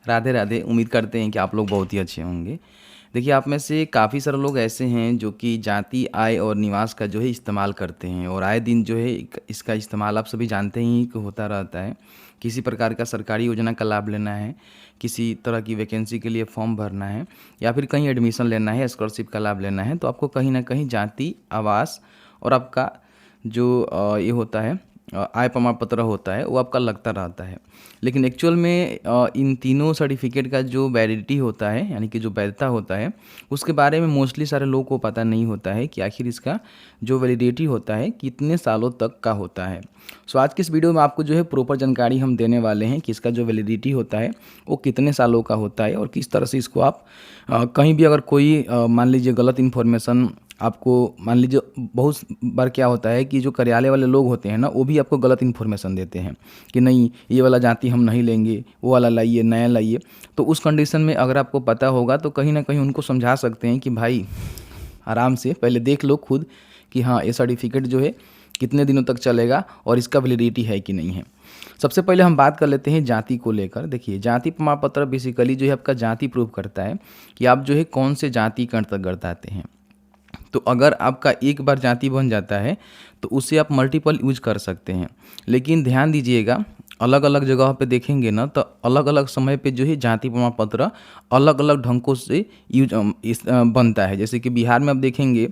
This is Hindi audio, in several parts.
राधे राधे। उम्मीद करते हैं कि आप लोग बहुत ही अच्छे होंगे। देखिए, आप में से काफ़ी सारे लोग ऐसे हैं जो कि जाति, आय और निवास का जो है इस्तेमाल करते हैं और आए दिन जो है इसका इस्तेमाल आप सभी जानते ही कि होता रहता है। किसी प्रकार का सरकारी योजना का लाभ लेना है, किसी तरह की वैकेंसी के लिए फॉर्म भरना है या फिर कहीं एडमिशन लेना है, स्कॉलरशिप का लाभ लेना है, तो आपको कहीं न कहीं जाति, आवास और आपका जो ये होता है आय प्रमाण पत्र होता है वो आपका लगता रहता है। लेकिन एक्चुअल में इन तीनों सर्टिफिकेट का जो वैलिडिटी होता है यानी कि जो वैधता होता है उसके बारे में मोस्टली सारे लोगों को पता नहीं होता है कि आखिर इसका जो वैलिडिटी होता है कितने सालों तक का होता है। सो आज की इस वीडियो में आपको जो है प्रॉपर जानकारी हम देने वाले हैं कि इसका जो वैलिडिटी होता है वो कितने सालों का होता है और किस तरह से इसको आप कहीं भी अगर कोई मान लीजिए गलत इन्फॉर्मेशन आपको मान लीजिए बहुत बार क्या होता है कि जो कार्यालय वाले लोग होते हैं ना वो भी आपको गलत इन्फॉर्मेशन देते हैं कि नहीं ये वाला जाति हम नहीं लेंगे, वो वाला लाइए, नया लाइए। तो उस कंडीशन में अगर आपको पता होगा तो कहीं ना कहीं उनको समझा सकते हैं कि भाई आराम से पहले देख लो खुद कि हाँ ये सर्टिफिकेट जो है कितने दिनों तक चलेगा और इसका वैलिडिटी है कि नहीं है। सबसे पहले हम बात कर लेते हैं जाति को लेकर। देखिए, जाति प्रमाण पत्र बेसिकली जो है आपका जाति प्रूव करता है कि आप जो है कौन से जाति के अंतर्गत आते हैं। तो अगर आपका एक बार जाति बन जाता है तो उसे आप मल्टीपल यूज कर सकते हैं। लेकिन ध्यान दीजिएगा, अलग अलग जगह पे देखेंगे ना तो अलग अलग समय पे जो है जाति प्रमाण पत्र अलग अलग ढंगों से बनता है। जैसे कि बिहार में आप देखेंगे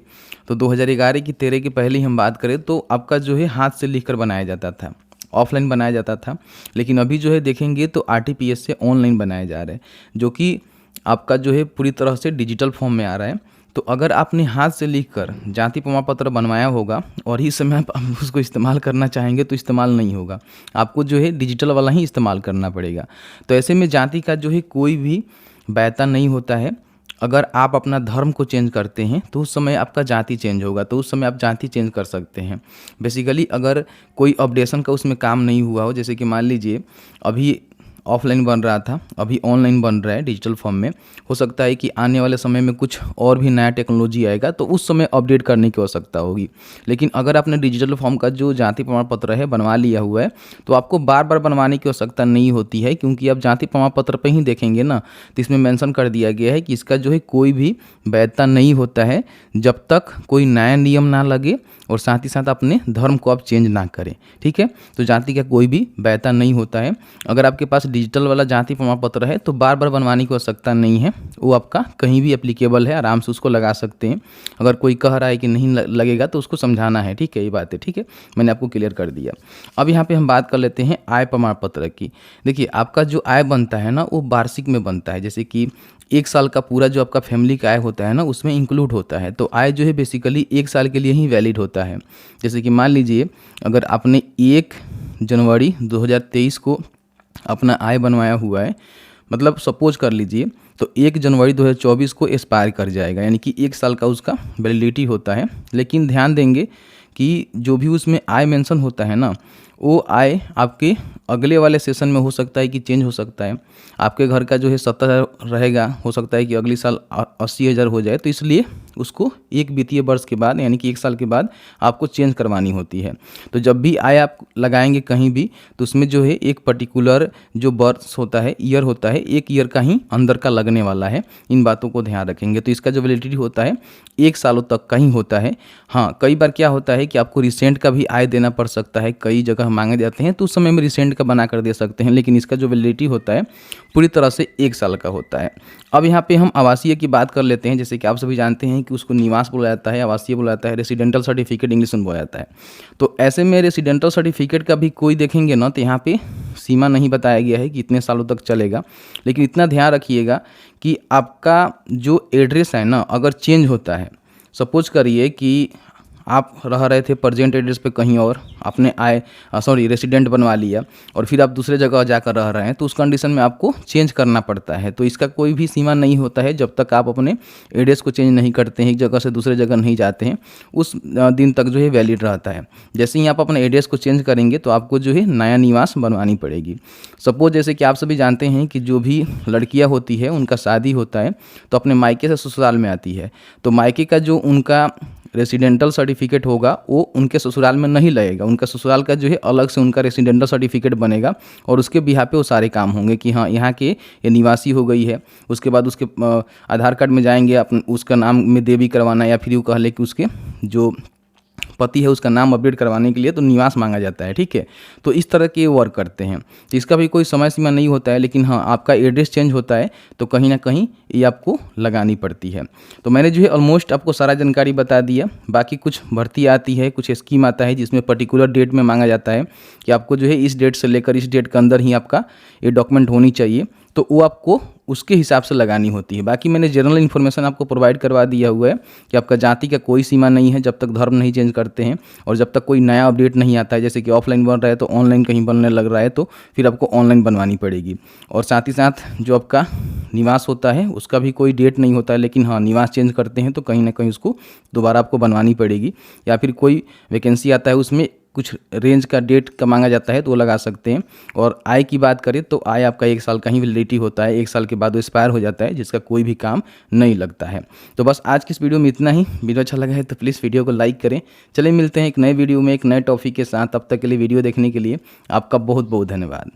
तो 2011 की 13 की पहले ही हम बात करें तो आपका जो है हाथ से लिखकर बनाया जाता था, ऑफलाइन बनाया जाता था। लेकिन अभी जो है देखेंगे तो आरटीपीएस से ऑनलाइन बनाया जा रहा है, जो कि आपका जो है पूरी तरह से डिजिटल फॉर्म में आ रहा है। तो अगर आपने हाथ से लिखकर जाति प्रमाण पत्र बनवाया होगा और इस समय आप उसको इस्तेमाल करना चाहेंगे तो इस्तेमाल नहीं होगा, आपको जो है डिजिटल वाला ही इस्तेमाल करना पड़ेगा। तो ऐसे में जाति का जो है कोई भी वैधता नहीं होता है। अगर आप अपना धर्म को चेंज करते हैं तो उस समय आपका जाति चेंज होगा, तो उस समय आप जाति चेंज कर सकते हैं। बेसिकली अगर कोई अपडेशन का उसमें काम नहीं हुआ हो, जैसे कि मान लीजिए अभी ऑफलाइन बन रहा था, अभी ऑनलाइन बन रहा है डिजिटल फॉर्म में, हो सकता है कि आने वाले समय में कुछ और भी नया टेक्नोलॉजी आएगा तो उस समय अपडेट करने की आवश्यकता होगी। लेकिन अगर आपने डिजिटल फॉर्म का जो जाति प्रमाण पत्र है बनवा लिया हुआ है तो आपको बार बार बनवाने की आवश्यकता नहीं होती है, क्योंकि आप जाति प्रमाण पत्र पर ही देखेंगे ना तो इसमें मेंशन कर दिया गया है कि इसका जो है कोई भी वैधता नहीं होता है जब तक कोई नया नियम ना लगे और साथ ही साथ अपने धर्म को आप चेंज ना करें। ठीक है, तो जाति का कोई भी वैधता नहीं होता है। अगर आपके पास डिजिटल वाला जाति प्रमाण पत्र है तो बार बार बनवाने की आवश्यकता नहीं है, वो आपका कहीं भी एप्लीकेबल है, आराम से उसको लगा सकते हैं। अगर कोई कह रहा है कि नहीं लगेगा तो उसको समझाना है। ठीक है, ये बात है। ठीक है, मैंने आपको क्लियर कर दिया। अब यहाँ पे हम बात कर लेते हैं आय प्रमाण पत्र की। देखिए, आपका जो आय बनता है ना वो वार्षिक में बनता है, जैसे कि एक साल का पूरा जो आपका फैमिली का आय होता है ना उसमें इंक्लूड होता है। तो आय जो है बेसिकली एक साल के लिए ही वैलिड होता है। जैसे कि मान लीजिए अगर आपने 1 जनवरी 2023 को अपना आय बनवाया हुआ है, मतलब सपोज कर लीजिए तो 1 जनवरी 2024 को एक्सपायर कर जाएगा, यानी कि एक साल का उसका वैलिडिटी होता है। लेकिन ध्यान देंगे कि जो भी उसमें आय मेंशन होता है ना वो आय आपके अगले वाले सेशन में हो सकता है कि चेंज हो सकता है। आपके घर का जो है 70,000 रहेगा, हो सकता है कि अगली साल 80,000 हो जाए, तो इसलिए उसको एक वित्तीय वर्ष के बाद यानी कि एक साल के बाद आपको चेंज करवानी होती है। तो जब भी आय आप लगाएंगे कहीं भी तो उसमें जो है एक पर्टिकुलर जो वर्ष होता है, ईयर होता है, एक ईयर का ही अंदर का लगने वाला है। इन बातों को ध्यान रखेंगे। तो इसका जो वैलिडिटी होता है 1 सालों तक का ही होता है। हाँ, कई बार क्या होता है कि आपको रिसेंट का भी आय देना पड़ सकता है, कई जगह मांगे जाते हैं तो उस समय में रिसेंट का बना कर दे सकते हैं। लेकिन इसका जो वैलिडिटी होता है पूरी तरह से 1 साल का होता है। अब यहाँ पे हम आवासीय की बात कर लेते हैं। जैसे कि आप सभी जानते हैं कि उसको निवास बोला जाता है, आवासीय बोला जाता है, रेसिडेंटल सर्टिफिकेट इंग्लिश में बोला जाता है। तो ऐसे में रेसिडेंटल सर्टिफिकेट का भी कोई देखेंगे ना तो यहाँ पे सीमा नहीं बताया गया है कि इतने सालों तक चलेगा। लेकिन इतना ध्यान रखिएगा कि आपका जो एड्रेस है ना अगर चेंज होता है, सपोज करिए कि आप रह रहे थे प्रेजेंट एड्रेस पे कहीं और, आपने रेसिडेंट बनवा लिया और फिर आप दूसरे जगह जाकर रह रहे हैं तो उस कंडीशन में आपको चेंज करना पड़ता है। तो इसका कोई भी सीमा नहीं होता है जब तक आप अपने एड्रेस को चेंज नहीं करते हैं, एक जगह से दूसरे जगह नहीं जाते हैं, उस दिन तक जो है वैलिड रहता है। जैसे ही आप अपने एड्रेस को चेंज करेंगे तो आपको जो है नया निवास बनवानी पड़ेगी। सपोज जैसे कि आप सभी जानते हैं कि जो भी लड़कियाँ होती है उनका शादी होता है तो अपने मायके से ससुराल में आती है। तो मायके का जो उनका रेसिडेंटल सर्टिफिकेट होगा वो उनके ससुराल में नहीं लगेगा, उनका ससुराल का जो है अलग से उनका रेसिडेंटल सर्टिफिकेट बनेगा और उसके बिहाफ पे वो सारे काम होंगे कि हाँ यहाँ के ये निवासी हो गई है। उसके बाद उसके आधार कार्ड में जाएंगे, अपन उसका नाम में देवी करवाना, या फिर यूँ कह ले कि उसके जो पति है उसका नाम अपडेट करवाने के लिए तो निवास मांगा जाता है, ठीक है। तो इस तरह के वर्क करते हैं। तो इसका भी कोई समय सीमा नहीं होता है, लेकिन हाँ आपका एड्रेस चेंज होता है तो कहीं ना कहीं ये आपको लगानी पड़ती है। तो मैंने जो है ऑलमोस्ट आपको सारा जानकारी बता दिया। बाकी कुछ भर्ती आती है, कुछ स्कीम आता है जिसमें पर्टिकुलर डेट में मांगा जाता है कि आपको जो है इस डेट से लेकर इस डेट के अंदर ही आपका ये डॉक्यूमेंट होनी चाहिए, तो वो आपको उसके हिसाब से लगानी होती है। बाकी मैंने जनरल इन्फॉर्मेशन आपको प्रोवाइड करवा दिया हुआ है कि आपका जाति का कोई सीमा नहीं है जब तक धर्म नहीं चेंज करते हैं, और जब तक कोई नया अपडेट नहीं आता है, जैसे कि ऑफलाइन बन रहा है तो ऑनलाइन कहीं बनने लग रहा है तो फिर आपको ऑनलाइन बनवानी पड़ेगी। और साथ ही साथ जो आपका निवास होता है उसका भी कोई डेट नहीं होता है, लेकिन हाँ निवास चेंज करते हैं तो कहीं ना कहीं उसको दोबारा आपको बनवानी पड़ेगी, या फिर कोई वैकेंसी आता है उसमें कुछ रेंज का डेट का मांगा जाता है तो वो लगा सकते हैं। और आय की बात करें तो आय आपका 1 साल का ही वैलिडिटी होता है, 1 साल के बाद वो एक्सपायर हो जाता है, जिसका कोई भी काम नहीं लगता है। तो बस आज की इस वीडियो में इतना ही। वीडियो अच्छा लगा है तो प्लीज़ वीडियो को लाइक करें। चलिए मिलते हैं एक नए वीडियो में एक नए टॉपिक के साथ। तब तक के लिए वीडियो देखने के लिए आपका बहुत बहुत धन्यवाद।